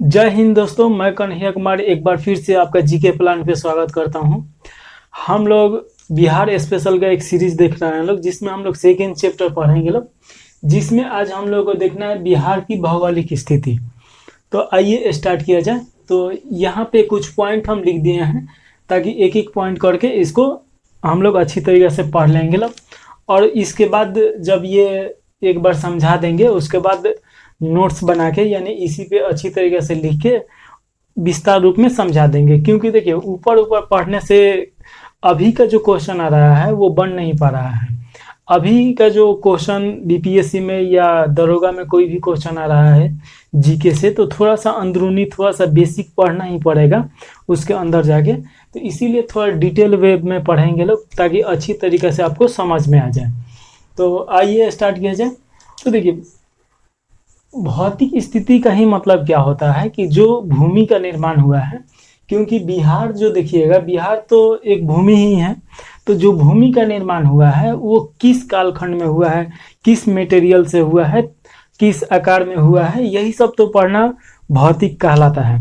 जय हिंद दोस्तों, मैं कन्हैया कुमार एक बार फिर से आपका जीके प्लान पे स्वागत करता हूं। हम लोग बिहार स्पेशल का एक सीरीज देख रहे हैं लोग, जिसमें हम लोग सेकेंड चैप्टर पढ़ेंगे लोग, जिसमें आज हम लोग को देखना है बिहार की भौगोलिक स्थिति। तो आइए स्टार्ट किया जाए। तो यहाँ पे कुछ पॉइंट हम लिख दिए हैं ताकि एक एक पॉइंट करके इसको हम लोग अच्छी तरीके से पढ़ लेंगे लोग, और इसके बाद जब ये एक बार समझा देंगे उसके बाद नोट्स बना के यानी इसी पे अच्छी तरीके से लिख के विस्तार रूप में समझा देंगे। क्योंकि देखिए ऊपर ऊपर पढ़ने से अभी का जो क्वेश्चन आ रहा है वो बन नहीं पा रहा है। अभी का जो क्वेश्चन बीपीएससी में या दरोगा में कोई भी क्वेश्चन आ रहा है जीके से, तो थोड़ा सा अंदरूनी थोड़ा सा बेसिक पढ़ना ही पड़ेगा उसके अंदर जाके। तो इसीलिए थोड़ा डिटेल वे में पढ़ेंगे लोग ताकि अच्छी तरीके से आपको समझ में आ जाए। तो आइए स्टार्ट किया जाए। तो देखिए भौतिक स्थिति का ही मतलब क्या होता है कि जो भूमि का निर्माण हुआ है, क्योंकि बिहार जो देखिएगा, बिहार तो एक भूमि ही है। तो जो भूमि का निर्माण हुआ है वो किस कालखंड में हुआ है, किस मटेरियल से हुआ है, किस आकार में हुआ है, यही सब तो पढ़ना भौतिक कहलाता है।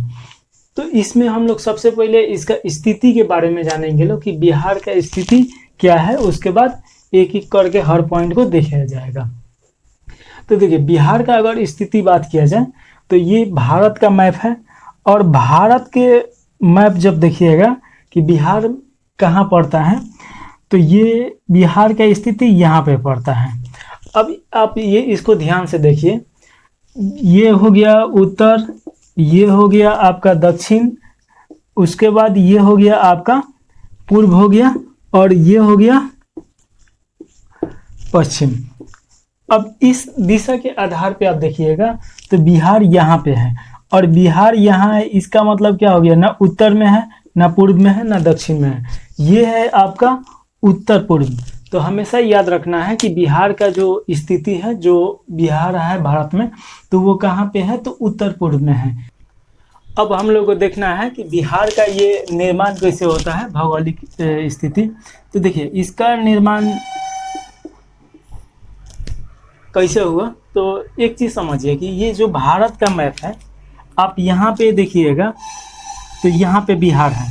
तो इसमें हम लोग सबसे पहले इसका स्थिति के बारे में जानेंगे लोग कि बिहार का स्थिति क्या है। उसके बाद एक एक करके हर पॉइंट को देखा जाएगा। तो देखिए बिहार का अगर स्थिति बात किया जाए तो ये भारत का मैप है, और भारत के मैप जब देखिएगा कि बिहार कहाँ पड़ता है, तो ये बिहार का स्थिति यहाँ पे पड़ता है। अब आप ये इसको ध्यान से देखिए, ये हो गया उत्तर, ये हो गया आपका दक्षिण, उसके बाद ये हो गया आपका पूर्व हो गया, और ये हो गया पश्चिम। अब इस दिशा के आधार पे आप देखिएगा तो बिहार यहाँ पे है, और बिहार यहाँ है। इसका मतलब क्या हो गया, ना उत्तर में है, ना पूर्व में है, ना दक्षिण में है। ये है आपका उत्तर पूर्व। तो हमेशा याद रखना है कि बिहार का जो स्थिति है, जो बिहार है भारत में, तो वो कहाँ पे है, तो उत्तर पूर्व में है। अब हम लोग को देखना है कि बिहार का ये निर्माण कैसे होता है, भौगोलिक स्थिति। तो देखिए इसका निर्माण कैसे हुआ, तो एक चीज़ समझिए कि ये जो भारत का मैप है, आप यहाँ पे देखिएगा तो यहाँ पे बिहार है,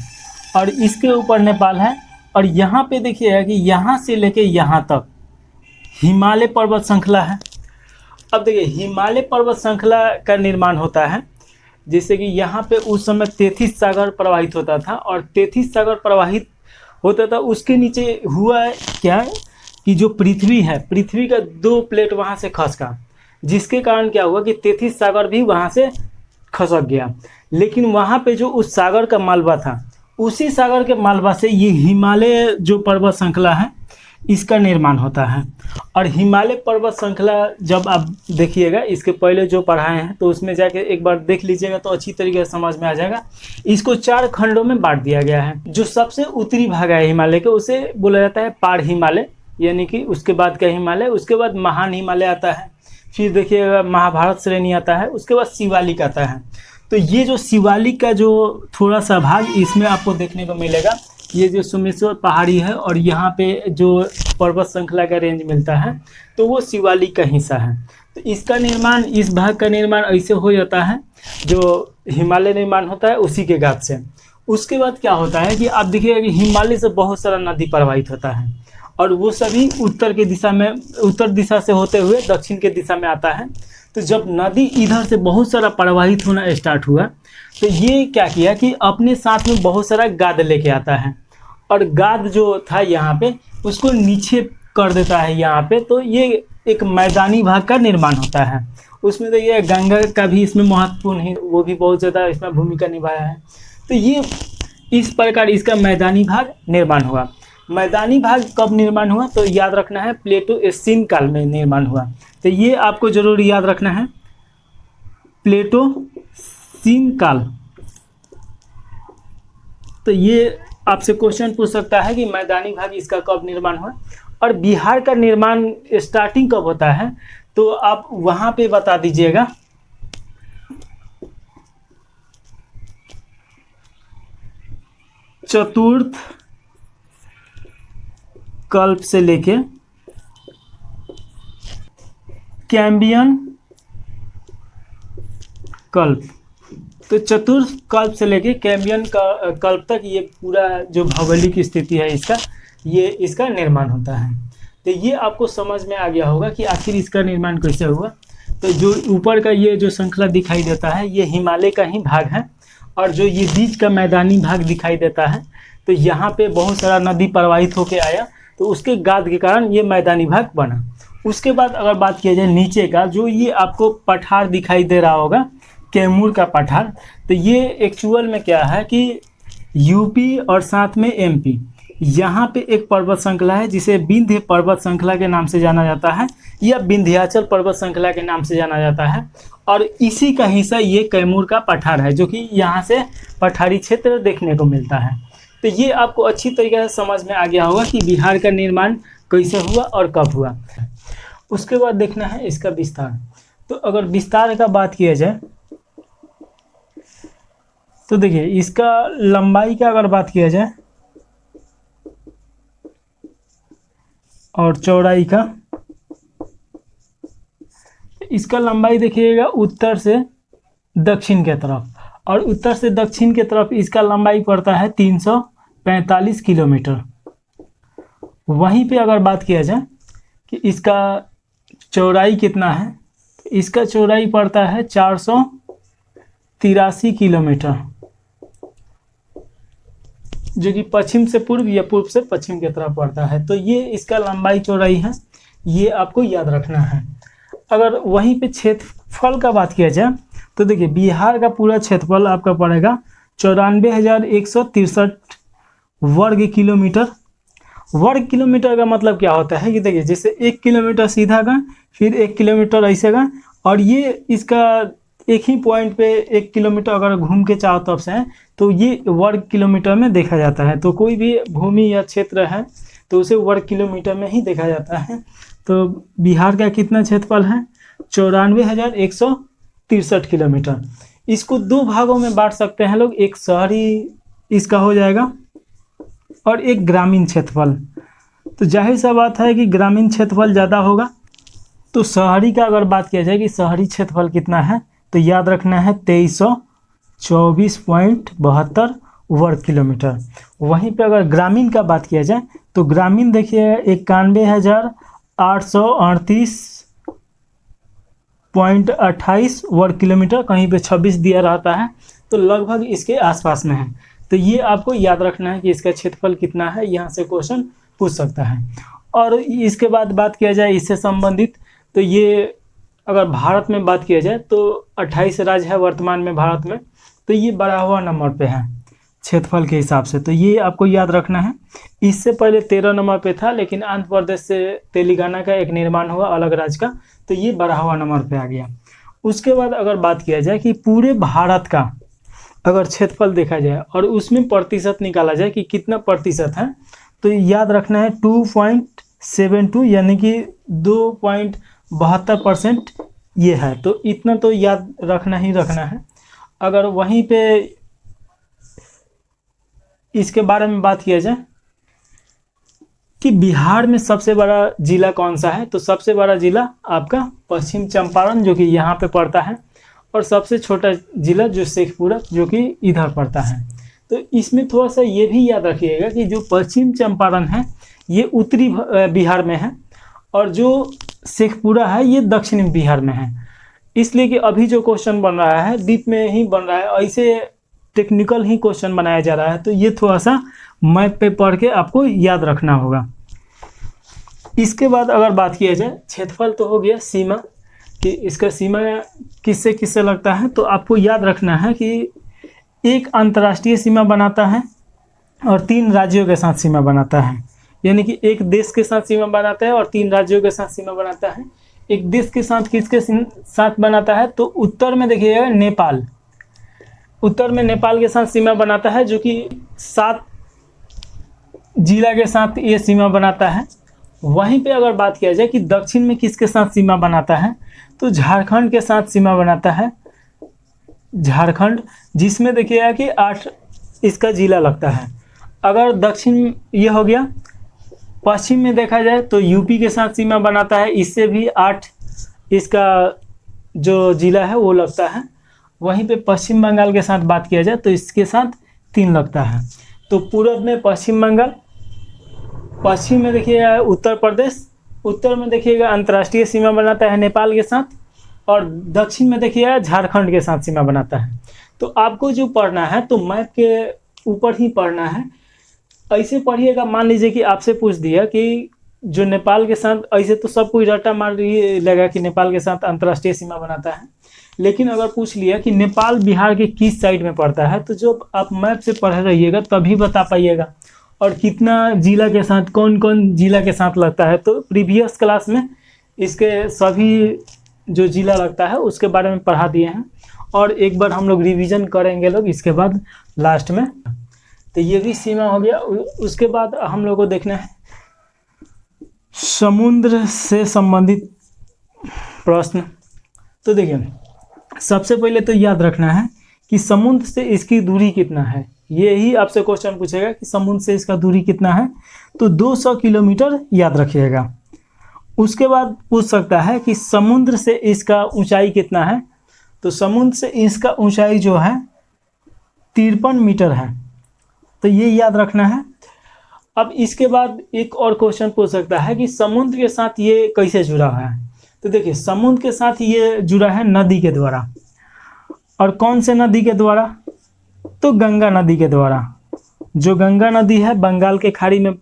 और इसके ऊपर नेपाल है, और यहाँ पे देखिएगा कि यहाँ से लेके यहाँ तक हिमालय पर्वत श्रृंखला है। अब देखिए हिमालय पर्वत श्रृंखला का निर्माण होता है, जैसे कि यहाँ पे उस समय 33 सागर प्रवाहित होता था, और 33 सागर प्रवाहित होता था, उसके नीचे हुआ क्या कि जो पृथ्वी है, पृथ्वी का 2 प्लेट वहाँ से खसका, जिसके कारण क्या हुआ कि 33 सागर भी वहाँ से खसक गया। लेकिन वहाँ पे जो उस सागर का मालवा था, उसी सागर के मालवा से ये हिमालय जो पर्वत श्रृंखला है इसका निर्माण होता है। और हिमालय पर्वत श्रृंखला जब आप देखिएगा, इसके पहले जो पढ़ाए हैं तो उसमें जाके एक बार देख लीजिएगा तो अच्छी तरीके से समझ में आ जाएगा। इसको 4 खंडों में बांट दिया गया है। जो सबसे उत्तरी भाग है हिमालय के, उसे बोला जाता है पार हिमालय, यानी कि उसके बाद का हिमालय। उसके बाद महान हिमालय आता है, फिर देखिएगा महाभारत श्रेणी आता है, उसके बाद शिवालिक आता है। तो ये जो शिवालिक का जो थोड़ा सा भाग इसमें आपको देखने को मिलेगा, ये जो सोमेश्वर पहाड़ी है और यहाँ पे जो पर्वत श्रृंखला का रेंज मिलता है, तो वो शिवालिक का हिस्सा है। तो इसका निर्माण, इस भाग का निर्माण ऐसे हो जाता है, जो हिमालय निर्माण होता है उसी के गाद से। उसके बाद क्या होता है कि आप देखिएगा कि हिमालय से बहुत सारा नदी प्रवाहित होता है, और वो सभी उत्तर की दिशा में, उत्तर दिशा से होते हुए दक्षिण के दिशा में आता है। तो जब नदी इधर से बहुत सारा प्रवाहित होना स्टार्ट हुआ, तो ये क्या किया कि अपने साथ में बहुत सारा गाद लेके आता है, और गाद जो था यहाँ पे उसको नीचे कर देता है यहाँ पे। तो ये एक मैदानी भाग का निर्माण होता है। उसमें तो ये गंगा का भी इसमें महत्वपूर्ण है, वो भी बहुत ज़्यादा इसमें भूमिका निभाया है। तो ये इस प्रकार इसका मैदानी भाग निर्माण हुआ। मैदानी भाग कब निर्माण हुआ, तो याद रखना है प्लेटोसीन काल में निर्माण हुआ। तो ये आपको जरूर याद रखना है, प्लेटोसीन काल। तो ये आपसे क्वेश्चन पूछ सकता है कि मैदानी भाग इसका कब निर्माण हुआ, और बिहार का निर्माण स्टार्टिंग कब होता है, तो आप वहां पे बता दीजिएगा। चतुर्थ कल्प से लेके कैम्बियन कल्प, तो चतुर्कल्प से लेके कैम्बियन का कल्प तक ये पूरा जो भौगोलिक स्थिति है इसका, ये इसका निर्माण होता है। तो ये आपको समझ में आ गया होगा कि आखिर इसका निर्माण कैसे हुआ। तो जो ऊपर का ये जो श्रृंखला दिखाई देता है ये हिमालय का ही भाग है, और जो ये बीच का मैदानी भाग दिखाई देता है तो यहाँ पे बहुत सारा नदी प्रवाहित होके आया, तो उसके गाद के कारण ये मैदानी भाग बना। उसके बाद अगर बात किया जाए नीचे का, जो ये आपको पठार दिखाई दे रहा होगा, कैमूर का पठार, तो ये एक्चुअल में क्या है कि यूपी और साथ में एमपी, यहाँ पे एक पर्वत श्रृंखला है जिसे विंध्य पर्वत श्रृंखला के नाम से जाना जाता है, या विंध्याचल पर्वत श्रृंखला के नाम से जाना जाता है। और इसी का हिस्सा ये कैमूर का पठार है, जो कि यहाँ से पठारी क्षेत्र देखने को मिलता है। तो ये आपको अच्छी तरीके से समझ में आ गया होगा कि बिहार का निर्माण कैसे हुआ और कब हुआ। उसके बाद देखना है इसका विस्तार। तो अगर विस्तार का बात किया जाए तो देखिए, इसका लंबाई का अगर बात किया जाए और चौड़ाई का, इसका लंबाई देखिएगा उत्तर से दक्षिण के तरफ, और उत्तर से दक्षिण के तरफ इसका लंबाई पड़ता है 345 किलोमीटर। वहीं पे अगर बात किया जाए कि इसका चौड़ाई कितना है, इसका चौड़ाई पड़ता है 483 किलोमीटर, जो कि पश्चिम से पूर्व या पूर्व से पश्चिम की तरफ पड़ता है। तो ये इसका लंबाई चौड़ाई है, ये आपको याद रखना है। अगर वहीं पे क्षेत्रफल का बात किया जाए तो देखिए, बिहार का पूरा क्षेत्रफल आपका पड़ेगा 94,163 वर्ग किलोमीटर। वर्ग किलोमीटर का मतलब क्या होता है कि देखिए, जैसे 1 किलोमीटर सीधा का, फिर 1 किलोमीटर ऐसे का, और ये इसका एक ही पॉइंट पे 1 किलोमीटर अगर घूम के चारों तरफ से है तो ये वर्ग किलोमीटर में देखा जाता है। तो कोई भी भूमि या क्षेत्र है तो उसे वर्ग किलोमीटर में ही देखा जाता है। तो बिहार का कितना क्षेत्रफल है? 94,163 किलोमीटर। इसको 2 भागों में बांट सकते हैं लोग, एक शहरी इसका हो जाएगा और एक ग्रामीण क्षेत्रफल। तो जाहिर सा बात है कि ग्रामीण क्षेत्रफल ज़्यादा होगा। तो शहरी का अगर बात किया जाए कि शहरी क्षेत्रफल कितना है, तो याद रखना है 2324.72 वर्ग किलोमीटर। वहीं पे अगर ग्रामीण का बात किया जाए तो ग्रामीण देखिए 91,838.28 वर्ग किलोमीटर, कहीं पे 26 दिया रहता है, तो लगभग इसके आसपास में है। तो ये आपको याद रखना है कि इसका क्षेत्रफल कितना है, यहाँ से क्वेश्चन पूछ सकता है। और इसके बाद बात किया जाए इससे संबंधित, तो ये अगर भारत में बात किया जाए तो 28 राज्य है वर्तमान में भारत में, तो ये 12वां नंबर पे है क्षेत्रफल के हिसाब से। तो ये आपको याद रखना है। इससे पहले 13 नंबर पे था, लेकिन आंध्र प्रदेश से तेलंगाना का एक निर्माण हुआ अलग राज्य का, तो ये 12वां नंबर पे आ गया। उसके बाद अगर बात किया जाए कि पूरे भारत का अगर क्षेत्रफल देखा जाए और उसमें प्रतिशत निकाला जाए कि कितना प्रतिशत है, तो याद रखना है 2.72, यानी कि 2.72% ये है। तो इतना तो याद रखना ही रखना है। अगर वहीं पे इसके बारे में बात किया जाए कि बिहार में सबसे बड़ा जिला कौन सा है, तो सबसे बड़ा जिला आपका पश्चिम चंपारण, जो कि यहाँ पे पड़ता है, और सबसे छोटा जिला जो शेखपुरा, जो कि इधर पड़ता है। तो इसमें थोड़ा सा ये भी याद रखिएगा कि जो पश्चिम चंपारण है ये उत्तरी बिहार में है, और जो शेखपुरा है ये दक्षिण बिहार में है। इसलिए कि अभी जो क्वेश्चन बन रहा है द्वीप में ही बन रहा है, ऐसे टेक्निकल ही क्वेश्चन बनाया जा रहा है। तो ये थोड़ा सा मैप पे पढ़ के आपको याद रखना होगा। इसके बाद अगर बात किया जाए, क्षेत्रफल तो हो गया, सीमा कि इसका सीमा किससे किससे लगता है, तो आपको याद रखना है कि एक अंतर्राष्ट्रीय सीमा बनाता है और 3 राज्यों के साथ सीमा बनाता है। यानी कि एक देश के साथ सीमा बनाता है और 3 राज्यों के साथ सीमा बनाता है। एक देश के साथ किसके साथ बनाता है, तो उत्तर में देखिएगा नेपाल, उत्तर में नेपाल के साथ सीमा बनाता है, जो कि 7 जिला के साथ ये सीमा बनाता है। वहीं पे अगर बात किया जाए कि दक्षिण में किसके साथ सीमा बनाता है, तो झारखंड के साथ सीमा बनाता है, झारखंड, जिसमें देखिएगा कि 8 इसका जिला लगता है। अगर दक्षिण ये हो गया, पश्चिम में देखा जाए तो यूपी के साथ सीमा बनाता है, इससे भी 8 इसका जो जिला है वो लगता है। वहीं पे पश्चिम बंगाल के साथ बात किया जाए तो इसके साथ 3 लगता है। तो पूर्व में पश्चिम बंगाल, पश्चिम में देखिएगा उत्तर प्रदेश, उत्तर में देखिएगा अंतर्राष्ट्रीय सीमा बनाता है नेपाल के साथ, और दक्षिण में देखिएगा झारखंड के साथ सीमा बनाता है। तो आपको जो पढ़ना है तो मैप के ऊपर ही पढ़ना है, ऐसे पढ़िएगा। मान लीजिए कि आपसे पूछ दिया कि जो नेपाल के साथ, ऐसे तो सब कोई रट्टा मार लेगा कि नेपाल के साथ अंतर्राष्ट्रीय सीमा बनाता है, लेकिन अगर पूछ लिया कि नेपाल बिहार के किस साइड में पड़ता है, तो जो आप मैप से पढ़ रहिएगा तभी बता पाइएगा। और कितना जिला के साथ, कौन कौन जिला के साथ लगता है, तो प्रीवियस क्लास में इसके सभी जो जिला लगता है उसके बारे में पढ़ा दिए हैं, और एक बार हम लोग रिवीजन करेंगे लोग इसके बाद लास्ट में। तो ये भी सीमा हो गया। उसके बाद हम लोग को देखना है समुद्र से संबंधित प्रश्न। तो देखिए, सबसे पहले तो याद रखना है कि समुद्र से इसकी दूरी कितना है। ये ही आपसे क्वेश्चन पूछेगा कि समुद्र से इसका दूरी कितना है, तो 200 किलोमीटर याद रखिएगा। उसके बाद पूछ सकता है कि समुद्र से इसका ऊंचाई कितना है, तो समुद्र से इसका ऊंचाई जो है 53 मीटर है, तो ये याद रखना है। अब इसके बाद एक और क्वेश्चन पूछ सकता है कि समुद्र के साथ ये कैसे जुड़ा हुआ है। तो देखिए, समुद्र के साथ ये जुड़ा है नदी के द्वारा, और कौन से नदी के द्वारा, तो गंगा नदी के द्वारा। जो गंगा नदी है बंगाल के खाड़ी में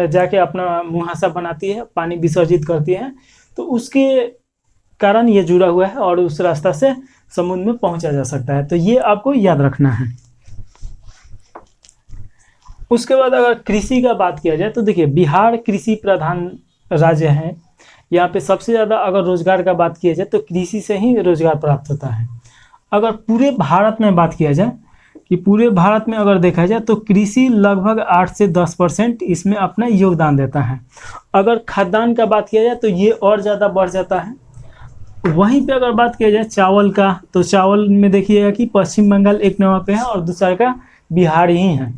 जाके अपना मुहासा बनाती है, पानी विसर्जित करती है, तो उसके कारण ये जुड़ा हुआ है और उस रास्ता से समुद्र में पहुंचा जा सकता है। तो ये आपको याद रखना है। उसके बाद अगर कृषि का बात किया जाए तो देखिए, बिहार कृषि प्रधान राज्य है। यहाँ पे सबसे ज़्यादा अगर रोजगार का बात किया जाए तो कृषि से ही रोजगार प्राप्त होता है। अगर पूरे भारत में बात किया जाए कि पूरे भारत में अगर देखा जाए तो कृषि लगभग 8 से 10% इसमें अपना योगदान देता है। अगर खाद्यान्न का बात किया जाए तो ये और ज़्यादा बढ़ जाता है। वहीं पे अगर बात किया जाए चावल का, तो चावल में देखिएगा कि पश्चिम बंगाल 1 नंबर पे है और दूसरा का बिहार ही है।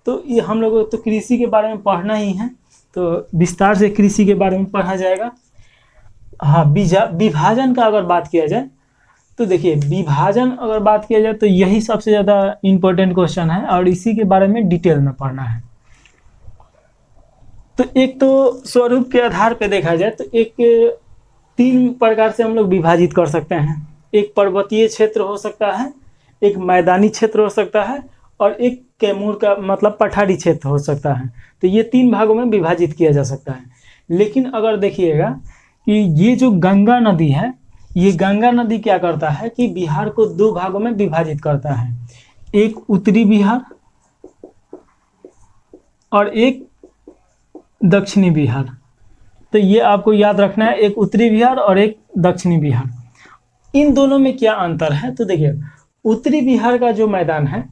तो ये हम लोग तो कृषि के बारे में पढ़ना ही है, तो विस्तार से कृषि के बारे में पढ़ा जाएगा। हाँ, विभाजन का अगर बात किया जाए तो देखिए, विभाजन अगर बात किया जाए तो यही सबसे ज़्यादा इम्पोर्टेंट क्वेश्चन है और इसी के बारे में डिटेल में पढ़ना है। तो एक तो स्वरूप के आधार पे देखा जाए तो एक 3 प्रकार से हम लोग विभाजित कर सकते हैं। एक पर्वतीय क्षेत्र हो सकता है, एक मैदानी क्षेत्र हो सकता है, और एक कैमूर का मतलब पठारी क्षेत्र हो सकता है। तो ये 3 भागों में विभाजित किया जा सकता है। लेकिन अगर देखिएगा कि ये जो गंगा नदी है, ये गंगा नदी क्या करता है कि बिहार को 2 भागों में विभाजित करता है, एक उत्तरी बिहार और एक दक्षिणी बिहार। तो ये आपको याद रखना है, एक उत्तरी बिहार और एक दक्षिणी बिहार। इन दोनों में क्या अंतर है, तो देखिए, उत्तरी बिहार का जो मैदान है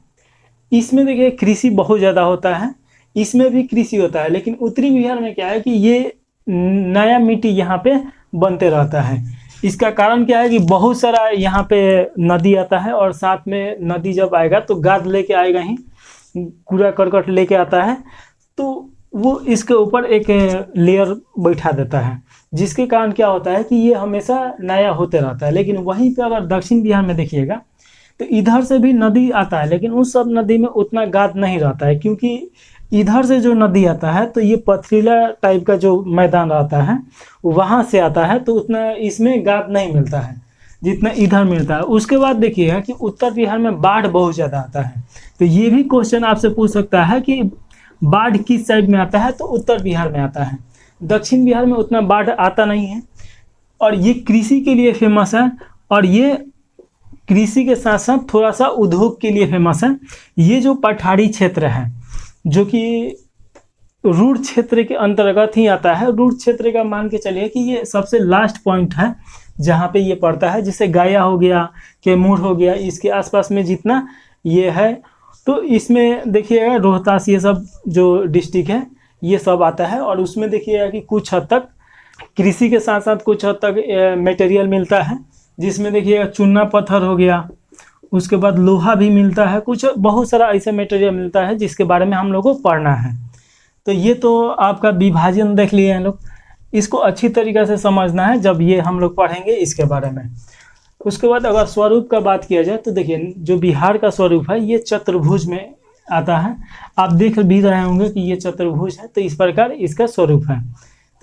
इसमें देखिए कृषि बहुत ज़्यादा होता है, इसमें भी कृषि होता है, लेकिन उत्तरी बिहार में क्या है कि ये नया मिट्टी यहाँ पे बनते रहता है। इसका कारण क्या है कि बहुत सारा यहाँ पे नदी आता है, और साथ में नदी जब आएगा तो गाद लेके आएगा ही, कूड़ा करकट लेके आता है, तो वो इसके ऊपर एक लेयर बैठा देता है, जिसके कारण क्या होता है कि ये हमेशा नया होते रहता है। लेकिन वहीं पे अगर दक्षिण बिहार में देखिएगा तो इधर से भी नदी आता है, लेकिन उस सब नदी में उतना गाद नहीं रहता है, क्योंकि इधर से जो नदी आता है तो ये पथरीला टाइप का जो मैदान रहता है वहाँ से आता है, तो उतना इसमें गाद नहीं मिलता है जितना इधर मिलता है। उसके बाद देखिएगा कि उत्तर बिहार में बाढ़ बहुत ज़्यादा आता है, तो ये भी क्वेश्चन आपसे पूछ सकता है कि बाढ़ किस साइड में आता है, तो उत्तर बिहार में आता है। दक्षिण बिहार में उतना बाढ़ आता नहीं है, और ये कृषि के लिए फेमस है, और ये कृषि के साथ साथ थोड़ा सा उद्योग के लिए फेमस है। ये जो पठारी क्षेत्र है जो कि रूढ़ क्षेत्र के अंतर्गत ही आता है, रूढ़ क्षेत्र का मान के चलिए कि ये सबसे लास्ट पॉइंट है जहाँ पे ये पड़ता है, जैसे गया हो गया, कैमूर हो गया, इसके आसपास में जितना ये है, तो इसमें देखिएगा रोहतास, ये सब जो डिस्ट्रिक्ट है ये सब आता है। और उसमें देखिएगा कि कुछ हद तक कृषि के साथ साथ कुछ हद तक मटेरियल मिलता है, जिसमें देखिएगा चूना पत्थर हो गया, उसके बाद लोहा भी मिलता है, कुछ बहुत सारा ऐसा मटेरियल मिलता है जिसके बारे में हम लोग को पढ़ना है। तो ये तो आपका विभाजन देख लिए हैं लोग, इसको अच्छी तरीक़े से समझना है जब ये हम लोग पढ़ेंगे इसके बारे में। उसके बाद अगर स्वरूप का बात किया जाए तो देखिए जो बिहार का स्वरूप है ये चतुर्भुज में आता है। आप देख भी रहे होंगे कि ये चतुर्भुज है, तो इस प्रकार इसका स्वरूप है।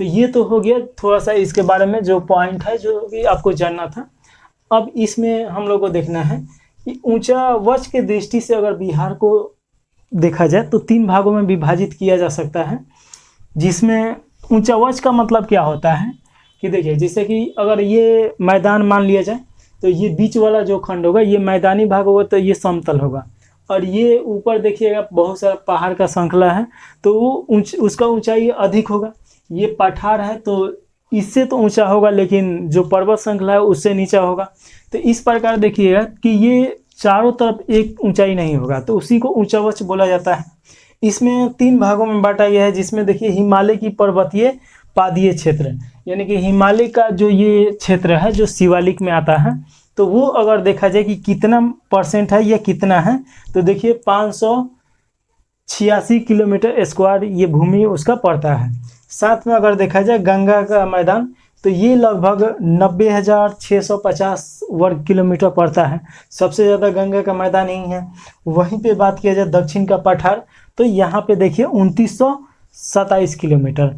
तो ये तो हो गया थोड़ा सा इसके बारे में जो पॉइंट है जो भी आपको जानना था। अब इसमें हम लोग को देखना है कि ऊंचा वच के दृष्टि से अगर बिहार को देखा जाए तो 3 भागों में विभाजित किया जा सकता है, जिसमें ऊंचा वच का मतलब क्या होता है कि देखिए जैसे कि अगर ये मैदान मान लिया जाए तो ये बीच वाला जो खंड होगा ये मैदानी भाग होगा, तो ये समतल होगा। और ये ऊपर देखिएगा बहुत सारा पहाड़ का श्रृंखला है, तो वो उसका ऊंचाई अधिक होगा। ये पठार है तो इससे तो ऊंचा होगा, लेकिन जो पर्वत श्रृंखला है उससे नीचा होगा। तो इस प्रकार देखिएगा कि ये चारों तरफ एक ऊंचाई नहीं होगा, तो उसी को ऊंचा वच बोला जाता है। इसमें 3 भागों में बांटा गया है, जिसमें देखिए हिमालय की पर्वतीय पादीय क्षेत्र, यानी कि हिमालय का जो ये क्षेत्र है जो शिवालिक में आता है, तो वो अगर देखा जाए कि कितना % है या कितना है, तो देखिए 586 किलोमीटर स्क्वायर ये भूमि उसका पड़ता है। साथ में अगर देखा जाए गंगा का मैदान, तो ये लगभग 90,650 वर्ग किलोमीटर पड़ता है। सबसे ज़्यादा गंगा का मैदान ही है। वहीं पे बात किया जाए दक्षिण का पठार, तो यहाँ पे देखिए 2927 किलोमीटर।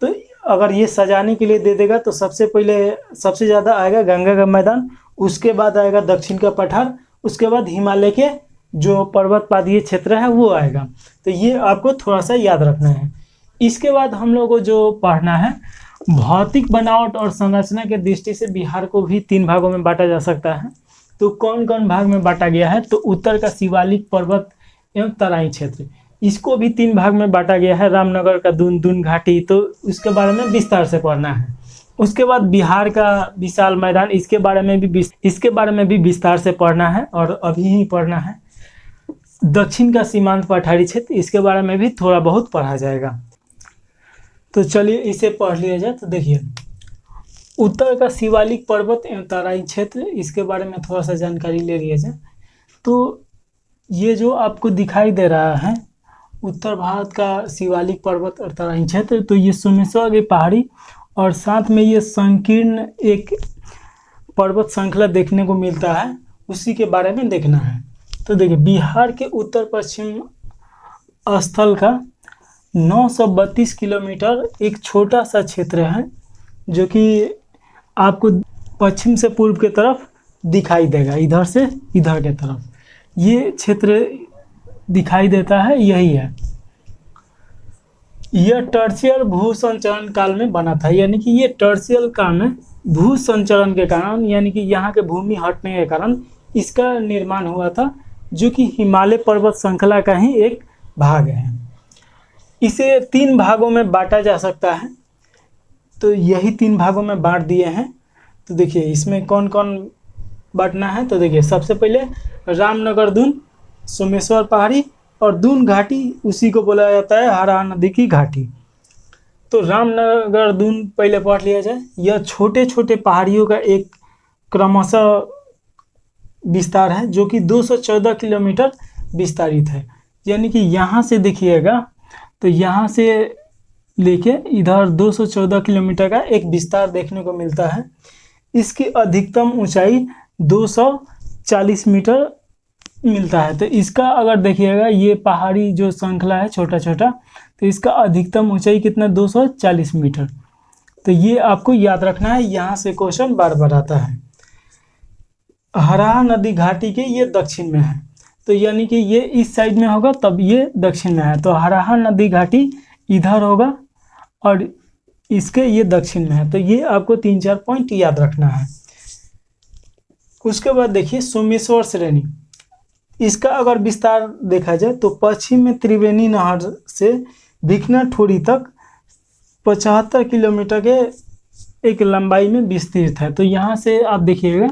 तो अगर ये सजाने के लिए दे देगा तो सबसे पहले सबसे ज़्यादा आएगा गंगा का मैदान, उसके बाद आएगा दक्षिण का पठार, उसके बाद हिमालय के जो पर्वत पादीय क्षेत्र है वो आएगा। तो ये आपको थोड़ा सा याद रखना है। इसके बाद हम लोग को जो पढ़ना है भौतिक बनावट और संरचना के दृष्टि से बिहार को भी 3 भागों में बांटा जा सकता है। तो कौन कौन भाग में बांटा गया है, तो उत्तर का शिवालिक पर्वत एवं तराई क्षेत्र, इसको भी 3 भाग में बांटा गया है। रामनगर का दून घाटी, तो उसके बारे में विस्तार से पढ़ना है। उसके बाद बिहार का विशाल मैदान, इसके बारे में भी विस्तार से पढ़ना है और अभी ही पढ़ना है। दक्षिण का सीमांत पठारी क्षेत्र, इसके बारे में भी थोड़ा बहुत पढ़ा जाएगा। तो चलिए इसे पढ़ लिया जाए। तो देखिए उत्तर का शिवालिक पर्वत एवं तराई क्षेत्र, इसके बारे में थोड़ा सा जानकारी ले लिया जाए। तो ये जो आपको दिखाई दे रहा है उत्तर भारत का शिवालिक पर्वत और तराई क्षेत्र, तो ये सोमेश्वर की पहाड़ी और साथ में ये संकीर्ण एक पर्वत श्रृंखला देखने को मिलता है, उसी के बारे में देखना है। तो देखिए बिहार के उत्तर पश्चिम स्थल का 932 किलोमीटर एक छोटा सा क्षेत्र है, जो कि आपको पश्चिम से पूर्व के तरफ दिखाई देगा, इधर से इधर के तरफ ये क्षेत्र दिखाई देता है, यही है। यह टर्शियल भू संचरण काल में बना था, यानी कि ये टर्शियल काल में भू संचरण के कारण, यानी कि यहाँ के भूमि हटने के कारण इसका निर्माण हुआ था, जो कि हिमालय पर्वत श्रृंखला का ही एक भाग है। इसे 3 भागों में बांटा जा सकता है, तो यही 3 भागों में बांट दिए हैं। तो देखिए इसमें कौन कौन बांटना है। तो देखिए सबसे पहले रामनगर दून, सोमेश्वर पहाड़ी और दून घाटी, उसी को बोला जाता है हरा नदी की घाटी। तो रामनगर दून पहले पढ़ लिया जाए। यह छोटे छोटे पहाड़ियों का एक क्रमशः विस्तार है, जो कि 214 किलोमीटर विस्तारित है। यानी कि यहाँ से देखिएगा तो यहाँ से लेके इधर 214 किलोमीटर का एक विस्तार देखने को मिलता है। इसकी अधिकतम ऊंचाई 240 मीटर मिलता है। तो इसका अगर देखिएगा ये पहाड़ी जो श्रृंखला है छोटा छोटा, तो इसका अधिकतम ऊंचाई कितना 240 मीटर। तो ये आपको याद रखना है, यहाँ से क्वेश्चन बार बार आता है। हरा नदी घाटी के ये दक्षिण में है, तो यानी कि ये इस साइड में होगा तब ये दक्षिण में है। तो हराहा नदी घाटी इधर होगा और इसके ये दक्षिण में है। तो ये आपको 3-4 पॉइंट याद रखना है। उसके बाद देखिए सोमेश्वर श्रेणी, इसका अगर विस्तार देखा जाए तो पश्चिम में त्रिवेणी नहर से भिखना ठोड़ी तक 75 किलोमीटर के एक लंबाई में विस्तृत है। तो यहाँ से आप देखिएगा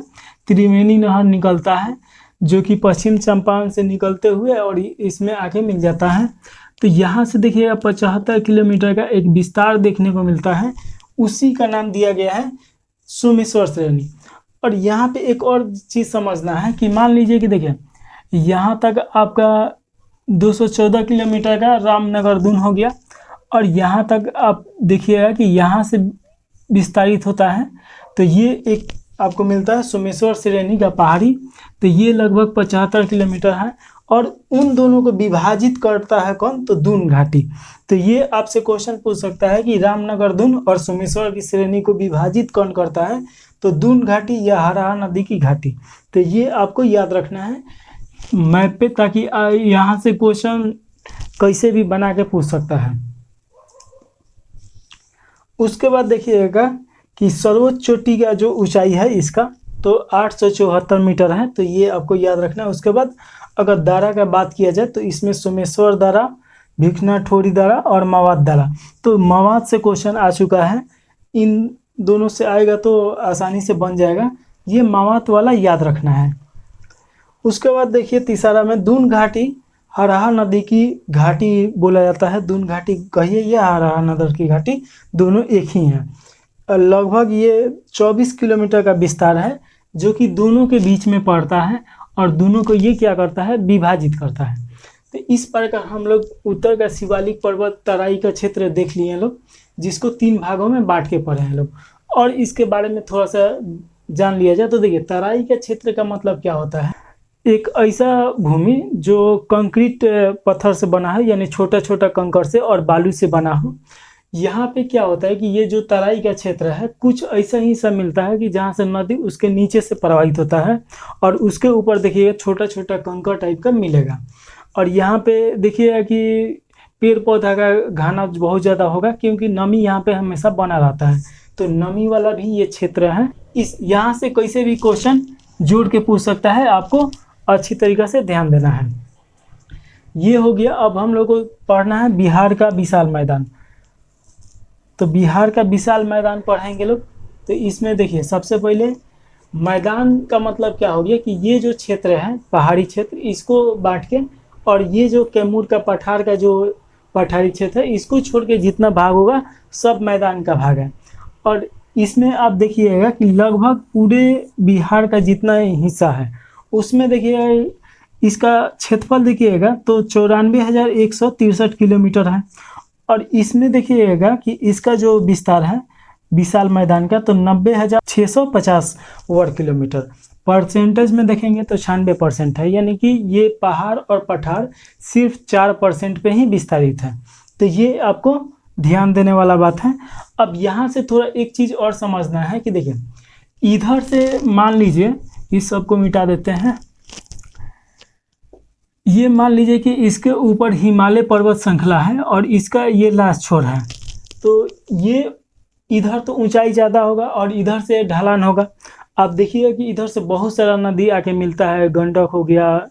त्रिवेणी नहर निकलता है, जो कि पश्चिम चंपारण से निकलते हुए और इसमें आके मिल जाता है। तो यहाँ से देखिएगा 75 किलोमीटर का एक विस्तार देखने को मिलता है, उसी का नाम दिया गया है सोमेश्वर श्रेणी। और यहाँ पे एक और चीज़ समझना है कि मान लीजिए कि देखिए यहाँ तक आपका 214 किलोमीटर का रामनगर दून हो गया, और यहाँ तक आप देखिएगा कि यहाँ से विस्तारित होता है। तो ये एक आपको मिलता है सोमेश्वर श्रेणी का पहाड़ी, तो ये लगभग 75 किलोमीटर है। और उन दोनों को विभाजित करता है कौन, तो दून घाटी। तो ये आपसे क्वेश्चन पूछ सकता है कि रामनगर दून और सोमेश्वर की श्रेणी को विभाजित कौन करता है, तो दून घाटी या हरहा नदी की घाटी। तो ये आपको याद रखना है मैप पे, ताकि यहाँ से क्वेश्चन कैसे भी बना के पूछ सकता है। उसके बाद देखिएगा कि सर्वोच्च चोटी का जो ऊंचाई है इसका, तो 874 मीटर है, तो ये आपको याद रखना है। उसके बाद अगर दारा का बात किया जाए तो इसमें सोमेश्वर दारा, भिखनाठोरी दारा और मवाद दारा। तो मवाद से क्वेश्चन आ चुका है, इन दोनों से आएगा तो आसानी से बन जाएगा, ये मवाद वाला याद रखना है। उसके बाद देखिए तीसरा में दून घाटी, हरहा नदी की घाटी बोला जाता है। दून घाटी कहिए या हरहा नदी की घाटी, दोनों एक ही हैं। लगभग ये 24 किलोमीटर का विस्तार है, जो कि दोनों के बीच में पड़ता है और दोनों को ये क्या करता है, विभाजित करता है। तो इस प्रकार हम लोग उत्तर का शिवालिक पर्वत तराई का क्षेत्र देख लिए हैं लोग, जिसको 3 भागों में बांट के पढ़े हैं लोग। और इसके बारे में थोड़ा सा जान लिया जाए तो देखिए तराई का क्षेत्र का मतलब क्या होता है, एक ऐसा भूमि जो कंक्रीट पत्थर से बना है, यानी छोटा छोटा कंकड़ से और बालू से बना हो। यहाँ पे क्या होता है कि ये जो तराई का क्षेत्र है कुछ ऐसा ही सब मिलता है कि जहाँ से नदी उसके नीचे से प्रवाहित होता है और उसके ऊपर देखिएगा छोटा छोटा कंकड़ टाइप का मिलेगा। और यहाँ पे देखिएगा कि पेड़ पौधा का घाना बहुत ज़्यादा होगा, क्योंकि नमी यहाँ पे हमेशा बना रहता है। तो नमी वाला भी ये क्षेत्र है। इस यहाँ से कैसे भी क्वेश्चन जोड़ के पूछ सकता है, आपको अच्छी तरीक़े से ध्यान देना है। ये हो गया। अब हम लोग को पढ़ना है बिहार का विशाल मैदान। तो बिहार का विशाल मैदान पढ़ेंगे लोग। तो इसमें देखिए सबसे पहले मैदान का मतलब क्या हो गया कि ये जो क्षेत्र है पहाड़ी क्षेत्र, इसको बांट के, और ये जो कैमूर का पठार का जो पठारी क्षेत्र है इसको छोड़ के जितना भाग होगा सब मैदान का भाग है। और इसमें आप देखिएगा कि लगभग पूरे बिहार का जितना हिस्सा है उसमें देखिएगा इसका क्षेत्रफल देखिएगा तो 94,163 किलोमीटर है। और इसमें देखिएगा कि इसका जो विस्तार है विशाल मैदान का तो 90,650 वर्ग किलोमीटर। परसेंटेज में देखेंगे तो 96% है, यानी कि ये पहाड़ और पठार सिर्फ 4% पे ही विस्तारित है। तो ये आपको ध्यान देने वाला बात है। अब यहाँ से थोड़ा एक चीज़ और समझना है कि देखिए इधर से मान लीजिए इस सब को मिटा देते हैं, ये मान लीजिए कि इसके ऊपर हिमालय पर्वत श्रृंखला है और इसका ये लास्ट छोर है, तो ये इधर तो ऊंचाई ज़्यादा होगा और इधर से ढलान होगा। आप देखिए कि इधर से बहुत सारा नदी आके मिलता है, गंडक हो गया,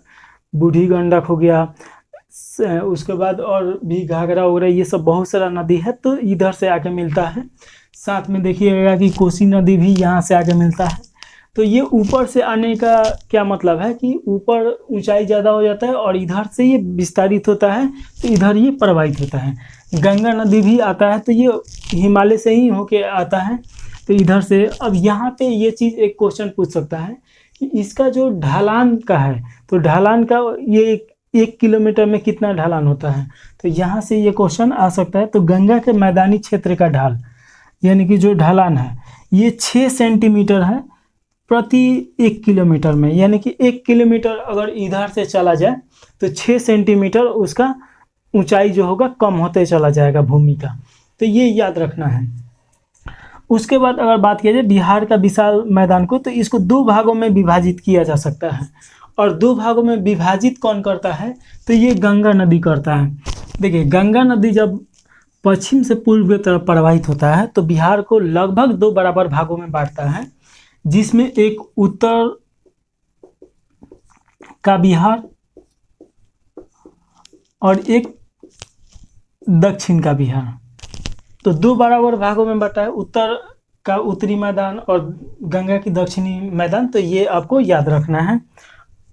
बूढ़ी गंडक हो गया, उसके बाद और भी घाघरा वगैरह, ये सब बहुत सारा नदी है तो इधर से आके मिलता है। साथ में देखिएगा कि कोसी नदी भी यहाँ से आके मिलता है। तो ये ऊपर से आने का क्या मतलब है कि ऊपर ऊंचाई ज़्यादा हो जाता है और इधर से ये विस्तारित होता है तो इधर ये प्रवाहित होता है। गंगा नदी भी आता है तो ये हिमालय से ही होके आता है तो इधर से। अब यहाँ पे ये चीज़ एक क्वेश्चन पूछ सकता है कि इसका जो ढलान का है तो ढलान का ये 1 किलोमीटर में कितना ढलान होता है, तो यहाँ से ये क्वेश्चन आ सकता है। तो गंगा के मैदानी क्षेत्र का ढाल यानी कि जो ढलान है ये 6 सेंटीमीटर है प्रति 1 किलोमीटर में, यानी कि 1 किलोमीटर अगर इधर से चला जाए तो 6 सेंटीमीटर उसका ऊंचाई जो होगा कम होते चला जाएगा भूमि का। तो ये याद रखना है। उसके बाद अगर बात किया जाए बिहार का विशाल मैदान को, तो इसको 2 भागों में विभाजित किया जा सकता है। और 2 भागों में विभाजित कौन करता है, तो ये गंगा नदी करता है। देखिए गंगा नदी जब पश्चिम से पूर्व की तरफ प्रवाहित होता है तो बिहार को लगभग 2 बराबर भागों में बांटता है, जिसमें एक उत्तर का बिहार और एक दक्षिण का बिहार। तो 2 बराबर भागों में बांटा है, उत्तर का उत्तरी मैदान और गंगा की दक्षिणी मैदान। तो ये आपको याद रखना है,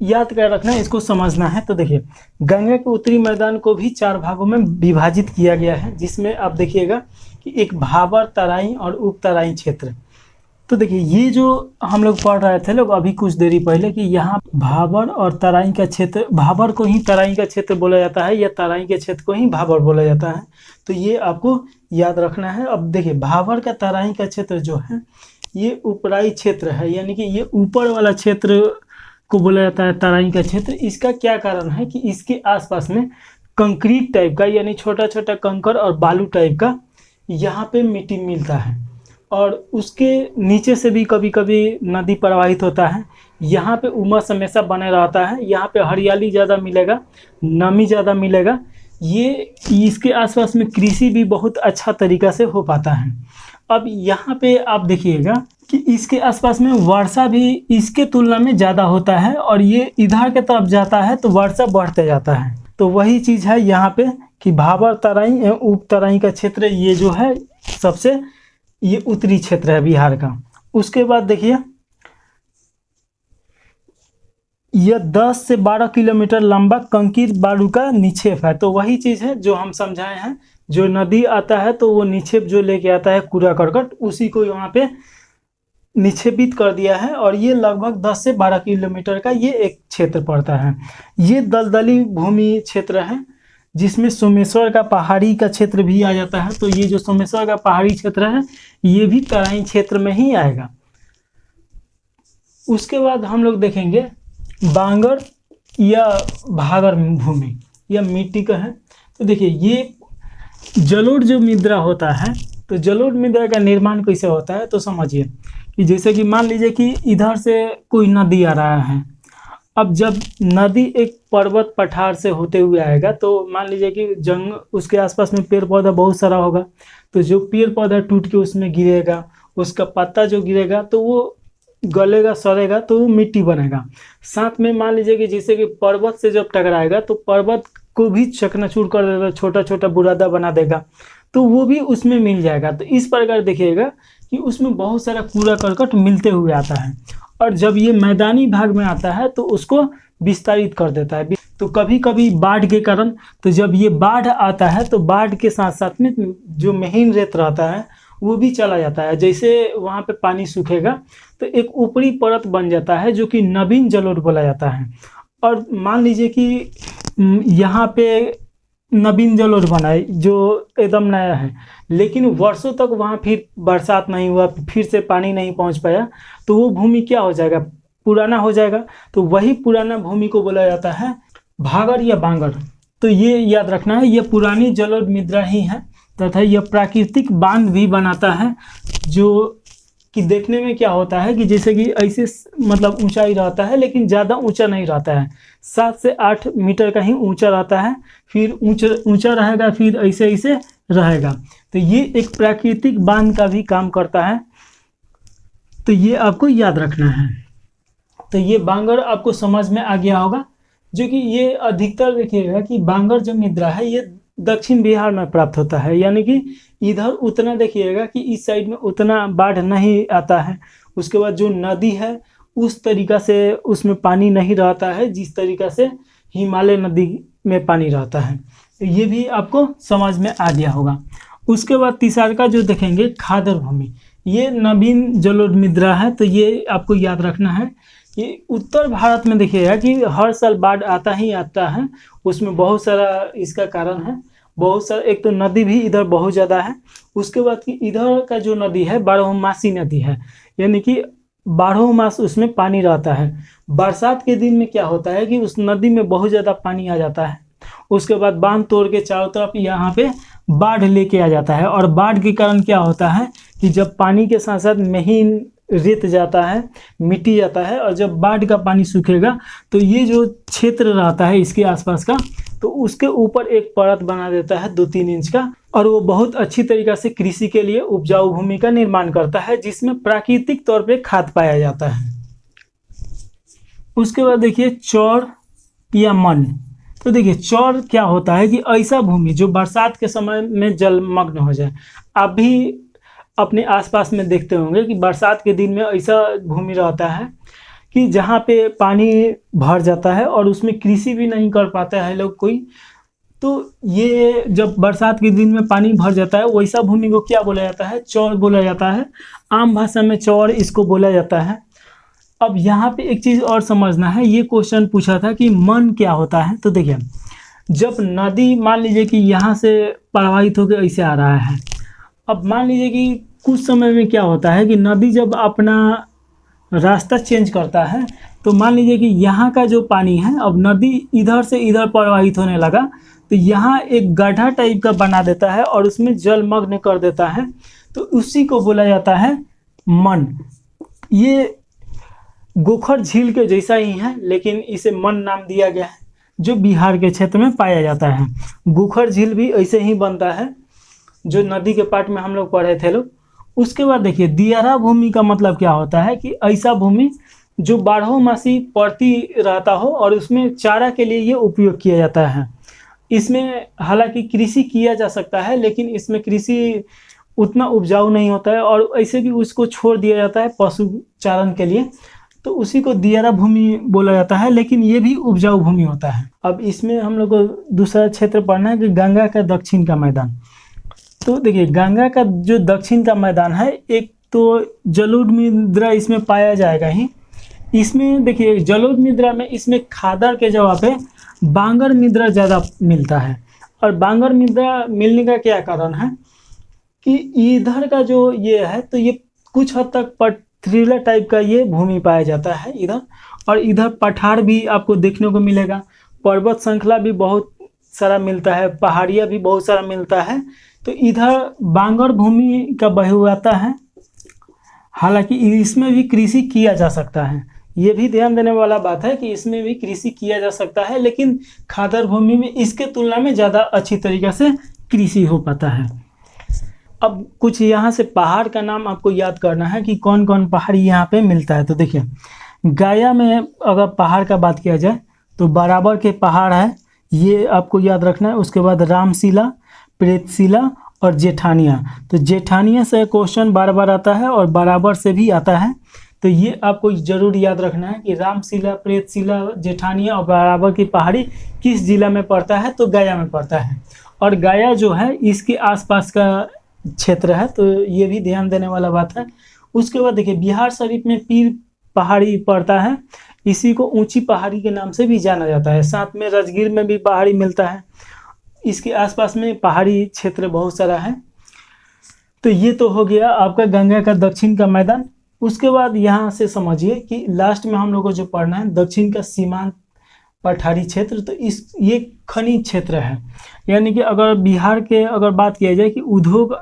याद कर रखना है, इसको समझना है। तो देखिए गंगा के उत्तरी मैदान को भी 4 भागों में विभाजित किया गया है, जिसमें आप देखिएगा कि एक भाबर तराई और उप तराई क्षेत्र। तो देखिए ये जो हम लोग पढ़ रहे थे लोग अभी कुछ देरी पहले कि यहाँ भाबर और तराई का क्षेत्र, भाबर को ही तराई का क्षेत्र बोला जाता है या तराई के क्षेत्र को ही भाबर बोला जाता है। तो ये आपको याद रखना है। अब देखिए भाबर का तराई का क्षेत्र जो है ये ऊपराई क्षेत्र है, यानी कि ये ऊपर वाला क्षेत्र को बोला जाता है तराई का क्षेत्र। इसका क्या कारण है कि इसके आसपास में कंक्रीट टाइप का, यानी छोटा छोटा कंकर और बालू टाइप का यहाँ पे मिट्टी मिलता है, और उसके नीचे से भी कभी कभी नदी प्रवाहित होता है। यहाँ पे उमस हमेशा बने रहता है, यहाँ पे हरियाली ज़्यादा मिलेगा, नमी ज़्यादा मिलेगा। ये इसके आसपास में कृषि भी बहुत अच्छा तरीक़ा से हो पाता है। अब यहाँ पे आप देखिएगा कि इसके आसपास में वर्षा भी इसके तुलना में ज़्यादा होता है, और ये इधर के तरफ जाता है तो वर्षा बढ़ते जाता है। तो वही चीज़ है यहाँ पे कि भाबर तराई एवं उप तराई का क्षेत्र ये जो है सबसे ये उत्तरी क्षेत्र है बिहार का। उसके बाद देखिए यह 10 से 12 किलोमीटर लंबा कंकीर बालू का निक्षेप है। तो वही चीज़ है जो हम समझाए हैं, जो नदी आता है तो वो निक्षेप जो लेके आता है कूड़ा करकट, उसी को यहाँ पे निक्षेपित कर दिया है, और ये लगभग 10 से 12 किलोमीटर का ये एक क्षेत्र पड़ता है। ये दलदली भूमि क्षेत्र है, जिसमें सोमेश्वर का पहाड़ी का क्षेत्र भी आ जाता है। तो ये जो सोमेश्वर का पहाड़ी क्षेत्र है ये भी तराई क्षेत्र में ही आएगा। उसके बाद हम लोग देखेंगे बांगर या भागर भूमि या मिट्टी का है। तो देखिए ये जलोढ़ जो मृदा होता है, तो जलोढ़ मृदा का निर्माण कैसे होता है, तो समझिए कि जैसे कि मान लीजिए कि इधर से कोई नदी आ रहा है। अब जब नदी एक पर्वत पठार से होते हुए आएगा तो मान लीजिए कि जंग उसके आसपास में पेड़ पौधा बहुत सारा होगा, तो जो पेड़ पौधा टूट के उसमें गिरेगा, उसका पत्ता जो गिरेगा तो वो गलेगा, सड़ेगा, तो वो मिट्टी बनेगा। साथ में मान लीजिए कि जैसे कि पर्वत से जब टकराएगा तो पर्वत को भी चकनाचूर कर देगा, छोटा छोटा बुरादा बना देगा, तो वो भी उसमें मिल जाएगा। तो इस प्रकार देखिएगा कि उसमें बहुत सारा कूड़ा करकट मिलते हुए आता है, और जब ये मैदानी भाग में आता है तो उसको विस्तारित कर देता है। तो कभी कभी बाढ़ के कारण, तो जब ये बाढ़ आता है तो बाढ़ के साथ साथ में जो महीन रेत रहता है वो भी चला जाता है। जैसे वहाँ पे पानी सूखेगा तो एक ऊपरी परत बन जाता है जो कि नवीन जलोढ़ बोला जाता है। और मान लीजिए कि यहाँ पे नवीन जलोढ़ बना है जो एकदम नया है, लेकिन वर्षों तक वहाँ फिर बरसात नहीं हुआ, फिर से पानी नहीं पहुँच पाया, तो वो भूमि क्या हो जाएगा, पुराना हो जाएगा। तो वही पुराना भूमि को बोला जाता है भागर या बांगर। तो ये याद रखना है, ये पुरानी जलोढ़ मृदा ही है, तथा यह प्राकृतिक बांध भी बनाता है, जो कि देखने में क्या होता है कि जैसे कि ऐसे मतलब ऊंचाई रहता है, लेकिन ज़्यादा ऊंचा नहीं रहता है, 7 से 8 मीटर का ही ऊंचा रहता है, फिर ऊंचा रहेगा, फिर ऐसे ऐसे रहेगा। तो ये एक प्राकृतिक बांध का भी काम करता है, तो ये आपको याद रखना है। तो ये बांगर आपको समझ में आ गया होगा, जो कि ये अधिकतर देखिएगा कि बांगर जो मृदा है ये दक्षिण बिहार में प्राप्त होता है, यानी कि इधर उतना देखिएगा कि इस साइड में उतना बाढ़ नहीं आता है। उसके बाद जो नदी है उस तरीक़ा से उसमें पानी नहीं रहता है जिस तरीक़ा से हिमालय नदी में पानी रहता है। तो ये भी आपको समझ में आ गया होगा। उसके बाद तीसरा का जो देखेंगे खादर भूमि, ये नवीन जलोढ़ मृदा है। तो ये आपको याद रखना है कि उत्तर भारत में देखिएगा कि हर साल बाढ़ आता ही आता है। उसमें बहुत सारा इसका कारण है, बहुत सारा, एक तो नदी भी इधर बहुत ज़्यादा है। उसके बाद कि इधर का जो नदी है बारहमासी नदी है, यानी कि 12 मास उसमें पानी रहता है। बरसात के दिन में क्या होता है कि उस नदी में बहुत ज़्यादा पानी आ जाता है, उसके बाद बांध तोड़ के चारों तरफ यहाँ पे बाढ़ लेके आ जाता है। और बाढ़ के कारण क्या होता है कि जब पानी के साथ साथ महीन रेत जाता है, मिट्टी जाता है, और जब बाढ़ का पानी सूखेगा तो ये जो क्षेत्र रहता है इसके आसपास का, तो उसके ऊपर एक परत बना देता है 2-3 इंच का, और वो बहुत अच्छी तरीक़ा से कृषि के लिए उपजाऊ भूमि का निर्माण करता है, जिसमें प्राकृतिक तौर पे खाद पाया जाता है। उसके बाद देखिए चौर या मन। तो देखिए चौर क्या होता है कि ऐसा भूमि जो बरसात के समय में जलमग्न हो जाए। आप भी अपने आसपास में देखते होंगे कि बरसात के दिन में ऐसा भूमि रहता है कि जहाँ पे पानी भर जाता है और उसमें कृषि भी नहीं कर पाता है लोग कोई। तो ये जब बरसात के दिन में पानी भर जाता है वैसा भूमि को क्या बोला जाता है, चौर बोला जाता है। आम भाषा में चौर इसको बोला जाता है। अब यहाँ पे एक चीज़ और समझना है, ये क्वेश्चन पूछा था कि मन क्या होता है। तो देखिए जब नदी मान लीजिए कि यहाँ से प्रवाहित होकर ऐसे आ रहा है, अब मान लीजिए कि कुछ समय में क्या होता है कि नदी जब अपना रास्ता चेंज करता है, तो मान लीजिए कि यहाँ का जो पानी है, अब नदी इधर से इधर प्रवाहित होने लगा, तो यहाँ एक गड्ढा टाइप का बना देता है और उसमें जलमग्न कर देता है, तो उसी को बोला जाता है मन। ये गोखर झील के जैसा ही है, लेकिन इसे मन नाम दिया गया है, जो बिहार के क्षेत्र में पाया जाता है। गोखर झील भी ऐसे ही बनता है, जो नदी के पाठ में हम लोग पढ़े थे लोग। उसके बाद देखिए, दियारा भूमि का मतलब क्या होता है कि ऐसा भूमि जो बारहोमासी पड़ती रहता हो और उसमें चारा के लिए ये उपयोग किया जाता है। इसमें हालांकि कृषि किया जा सकता है, लेकिन इसमें कृषि उतना उपजाऊ नहीं होता है और ऐसे भी उसको छोड़ दिया जाता है पशु चारण के लिए, तो उसी को दियारा भूमि बोला जाता है, लेकिन ये भी उपजाऊ भूमि होता है। अब इसमें हम लोग को दूसरा क्षेत्र पढ़ना है कि गंगा का दक्षिण का मैदान। तो देखिए, गंगा का जो दक्षिण का मैदान है, एक तो जलोढ़ मृदा इसमें पाया जाएगा ही। इसमें देखिए, जलोढ़ मृदा में इसमें खादर के जगह पे बांगर मृदा ज़्यादा मिलता है। और बांगर मृदा मिलने का क्या कारण है कि इधर का जो ये है, तो ये कुछ हद तक पथरीला टाइप का ये भूमि पाया जाता है इधर। और इधर पठार भी आपको देखने को मिलेगा, पर्वत श्रृंखला भी बहुत सारा मिलता है, पहाड़ियाँ भी बहुत सारा मिलता है। तो इधर बांगर भूमि का बहुआता है। हालांकि इसमें भी कृषि किया जा सकता है, ये भी ध्यान देने वाला बात है कि इसमें भी कृषि किया जा सकता है, लेकिन खादर भूमि में इसके तुलना में ज़्यादा अच्छी तरीके से कृषि हो पाता है। अब कुछ यहाँ से पहाड़ का नाम आपको याद करना है कि कौन कौन पहाड़ी यहाँ पे मिलता है। तो देखिए, गया में अगर पहाड़ का बात किया जाए तो बराबर के पहाड़ है, ये आपको याद रखना है। उसके बाद रामशिला, प्रेतशिला और जेठानिया। तो जेठानिया से क्वेश्चन बार बार आता है और बराबर से भी आता है, तो ये आपको ज़रूर याद रखना है कि रामशिला, प्रेतशिला, जेठानिया और बराबर की पहाड़ी किस जिला में पड़ता है, तो गया में पड़ता है। और गया जो है इसके आसपास का क्षेत्र है, तो ये भी ध्यान देने वाला बात है। उसके बाद देखिए, बिहार शरीफ में पीर पहाड़ी पड़ता है, इसी को ऊंची पहाड़ी के नाम से भी जाना जाता है। साथ में राजगीर में भी पहाड़ी मिलता है, इसके आसपास में पहाड़ी क्षेत्र बहुत सारा है। तो ये तो हो गया आपका गंगा का दक्षिण का मैदान। उसके बाद यहाँ से समझिए कि लास्ट में हम लोग को जो पढ़ना है दक्षिण का सीमांत पठारी क्षेत्र। तो ये खनिज क्षेत्र है, यानी कि अगर बिहार के अगर बात किया जाए कि उद्योग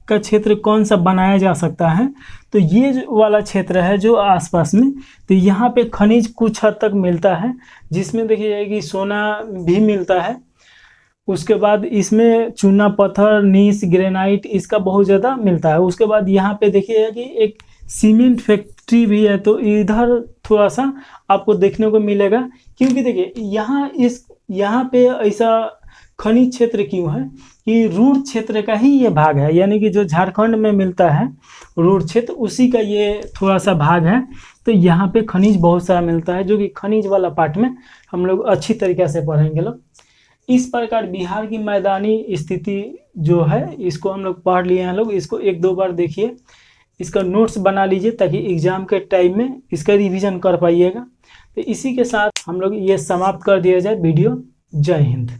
का क्षेत्र कौन सा बनाया जा सकता है, तो ये वाला क्षेत्र है जो आसपास में। तो यहाँ पे खनिज कुछ हद तक मिलता है, जिसमें देखिए जाए कि सोना भी मिलता है। उसके बाद इसमें चूना पत्थर, नीस, ग्रेनाइट इसका बहुत ज़्यादा मिलता है। उसके बाद यहाँ पे देखिए कि एक सीमेंट फैक्ट्री भी है, तो इधर थोड़ा सा आपको देखने को मिलेगा। क्योंकि देखिए यहाँ पे ऐसा खनिज क्षेत्र क्यों है कि रूर क्षेत्र का ही ये भाग है, यानी कि जो झारखंड में मिलता है रूर क्षेत्र, उसी का ये थोड़ा सा भाग है। तो यहाँ पे खनिज बहुत सारा मिलता है, जो कि खनिज वाला पार्ट में हम लोग अच्छी तरीके से पढ़ेंगे लोग। इस प्रकार बिहार की मैदानी स्थिति जो है, इसको हम लोग पढ़ लिए हैं लोग। इसको एक दो बार देखिए, इसका नोट्स बना लीजिए ताकि एग्जाम के टाइम में इसका रिवीजन कर पाइएगा। तो इसी के साथ हम लोग ये समाप्त कर दिया जाए वीडियो। जय हिंद।